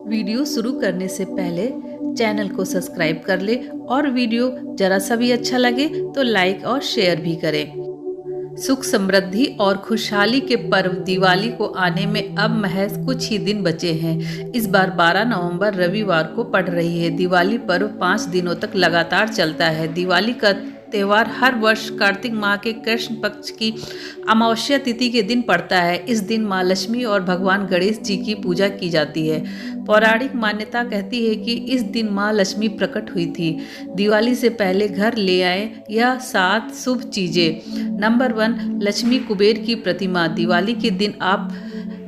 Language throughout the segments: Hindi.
वीडियो शुरू करने से पहले चैनल को सब्सक्राइब कर ले और वीडियो जरा सा भी अच्छा लगे तो लाइक और शेयर भी करें। सुख समृद्धि और खुशहाली के पर्व दिवाली को आने में अब महज कुछ ही दिन बचे हैं। इस बार 12 नवंबर रविवार को पड़ रही है। दिवाली पर्व 5 दिनों तक लगातार चलता है। दिवाली का त्यौहार हर वर्ष कार्तिक माह के कृष्ण पक्ष की अमावस्या तिथि के दिन पड़ता है। इस दिन माँ लक्ष्मी और भगवान गणेश जी की पूजा की जाती है। पौराणिक मान्यता कहती है कि इस दिन माँ लक्ष्मी प्रकट हुई थी। दिवाली से पहले घर ले आए यह 7 शुभ चीजें। नंबर 1, लक्ष्मी कुबेर की प्रतिमा। दिवाली के दिन आप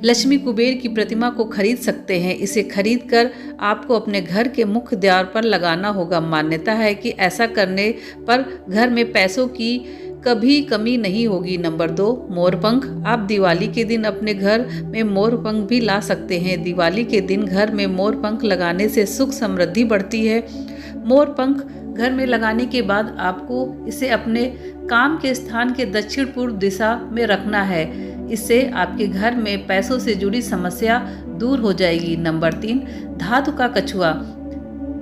लक्ष्मी कुबेर की प्रतिमा को खरीद सकते हैं। इसे खरीद कर आपको अपने घर के मुख्य द्वार पर लगाना होगा। मान्यता है कि ऐसा करने पर घर में पैसों की कभी कमी नहीं होगी। नंबर 2, मोरपंख। आप दिवाली के दिन अपने घर में मोरपंख भी ला सकते हैं। दिवाली के दिन घर में मोरपंख लगाने से सुख समृद्धि बढ़ती है। मोरपंख घर में लगाने के बाद आपको इसे अपने काम के स्थान के दक्षिण पूर्व दिशा में रखना है। इससे आपके घर में पैसों से जुड़ी समस्या दूर हो जाएगी। नंबर 3, धातु का कछुआ।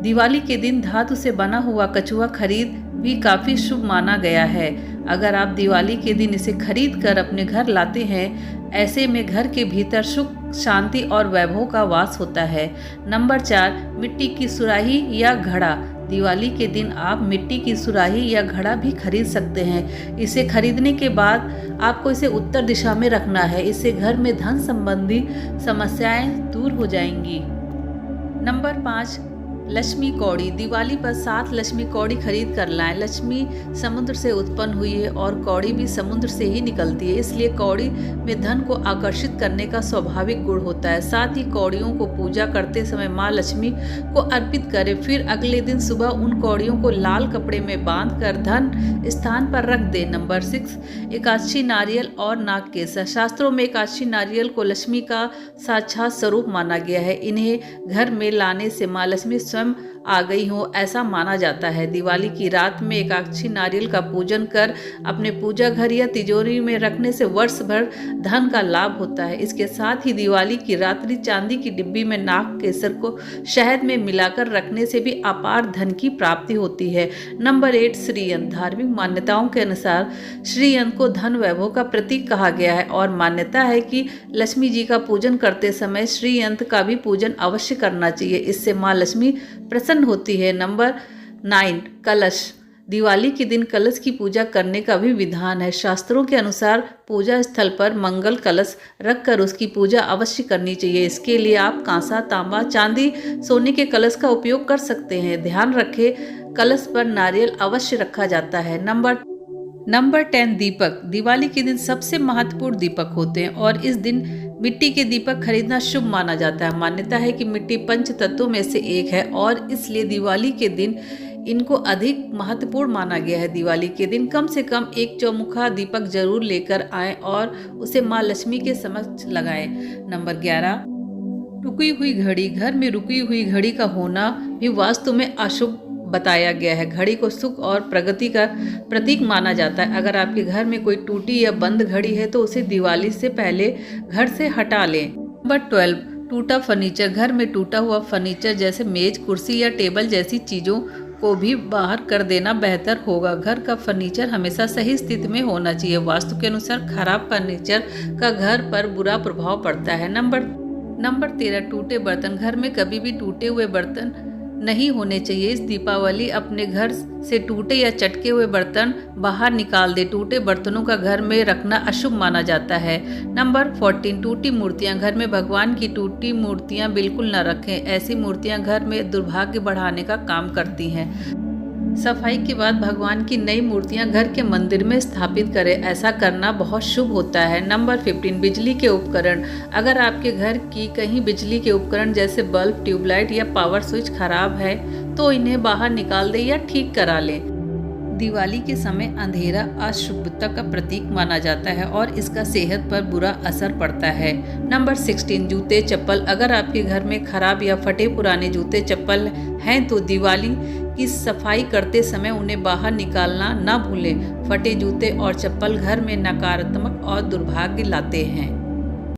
दिवाली के दिन धातु से बना हुआ कछुआ खरीद भी काफ़ी शुभ माना गया है। अगर आप दिवाली के दिन इसे खरीद कर अपने घर लाते हैं, ऐसे में घर के भीतर सुख, शांति और वैभव का वास होता है। नंबर 4, मिट्टी की सुराही या घड़ा। दिवाली के दिन आप मिट्टी की सुराही या घड़ा भी खरीद सकते हैं। इसे खरीदने के बाद आपको इसे उत्तर दिशा में रखना है। इससे घर में धन संबंधी समस्याएं दूर हो जाएंगी। नंबर 5, लक्ष्मी कौड़ी। दिवाली पर 7 लक्ष्मी कौड़ी खरीद कर लाएं। लक्ष्मी समुद्र से उत्पन्न हुई है और कौड़ी भी समुद्र से ही निकलती है, इसलिए कौड़ी में धन को आकर्षित करने का स्वाभाविक गुण होता है। साथ ही कौड़ियों को पूजा करते समय माँ लक्ष्मी को अर्पित करें। फिर अगले दिन सुबह उन कौड़ियों को लाल कपड़े में बांध कर धन स्थान पर रख दें। नंबर 6, एकादशी नारियल और नागकेसर। शास्त्रों में एकादशी नारियल को लक्ष्मी का साक्षात स्वरूप माना गया है। इन्हें घर में लाने से माँ लक्ष्मी आ गई हो ऐसा माना जाता है। दिवाली की रात में एकादशी नारियल का पूजन कर अपने पूजा घर या तिजोरी में रखने से वर्ष भर धन का लाभ होता है। इसके साथ ही दिवाली की रात्रि चांदी की डिब्बी में नाग केसर को शहद में मिलाकर रखने से भी अपार धन की प्राप्ति होती है। नंबर 8, श्रीयंत्र। धार्मिक मान्यताओं के अनुसार श्रीयंत्र को धन वैभव का प्रतीक कहा गया है और मान्यता है कि लक्ष्मी जी का पूजन करते समय श्रीयंत्र का भी पूजन अवश्य करना चाहिए। इससे माँ लक्ष्मी प्रसन्न होती है। नंबर 9, कलश। दिवाली के दिन कलश की पूजा करने का भी विधान है। शास्त्रों के अनुसार पूजा स्थल पर मंगल कलश रखकर उसकी पूजा अवश्य करनी चाहिए। इसके लिए आप कांसा, तांबा, चांदी, सोने के कलश का उपयोग कर सकते हैं। ध्यान रखें, कलश पर नारियल अवश्य रखा जाता है। नंबर 10, दीपक। दिवाली के दिन सबसे महत्वपूर्ण दीपक होते हैं और इस दिन मिट्टी के दीपक खरीदना शुभ माना जाता है। मान्यता है कि मिट्टी पंच तत्वों में से एक है और इसलिए दिवाली के दिन इनको अधिक महत्वपूर्ण माना गया है। दिवाली के दिन कम से कम एक चौमुखा दीपक जरूर लेकर आएं और उसे माँ लक्ष्मी के समक्ष लगाएं। नंबर 11, रुकी हुई घड़ी। घर में रुकी हुई घड़ी का होना भी वास्तु में अशुभ बताया गया है। घड़ी को सुख और प्रगति का प्रतीक माना जाता है। अगर आपके घर में कोई टूटी या बंद घड़ी है तो उसे दिवाली से पहले घर से हटा लें। नंबर 12, टूटा फर्नीचर। घर में टूटा हुआ फर्नीचर जैसे मेज, कुर्सी या टेबल जैसी चीज़ों को भी बाहर कर देना बेहतर होगा। घर का फर्नीचर हमेशा सही स्थिति में होना चाहिए। वास्तु के अनुसार खराब फर्नीचर का घर पर बुरा प्रभाव पड़ता है। नंबर 13, टूटे बर्तन। घर में कभी भी टूटे हुए बर्तन नहीं होने चाहिए। इस दीपावली अपने घर से टूटे या चटके हुए बर्तन बाहर निकाल दे। टूटे बर्तनों का घर में रखना अशुभ माना जाता है। नंबर 14, टूटी मूर्तियां। घर में भगवान की टूटी मूर्तियां बिल्कुल न रखें। ऐसी मूर्तियां घर में दुर्भाग्य बढ़ाने का काम करती हैं। सफाई के बाद भगवान की नई मूर्तियां घर के मंदिर में स्थापित करें। ऐसा करना बहुत शुभ होता है। नंबर 15, बिजली के उपकरण। अगर आपके घर की कहीं बिजली के उपकरण जैसे बल्ब, ट्यूबलाइट या पावर स्विच खराब है तो इन्हें बाहर निकाल दें या ठीक करा लें। दिवाली के समय अंधेरा अशुभता का प्रतीक माना जाता है और इसका सेहत पर बुरा असर पड़ता है। नंबर 16, जूते चप्पल। अगर आपके घर में खराब या फटे पुराने जूते चप्पल हैं तो दिवाली की सफाई करते समय उन्हें बाहर निकालना न भूलें। फटे जूते और चप्पल घर में नकारात्मक और दुर्भाग्य लाते हैं।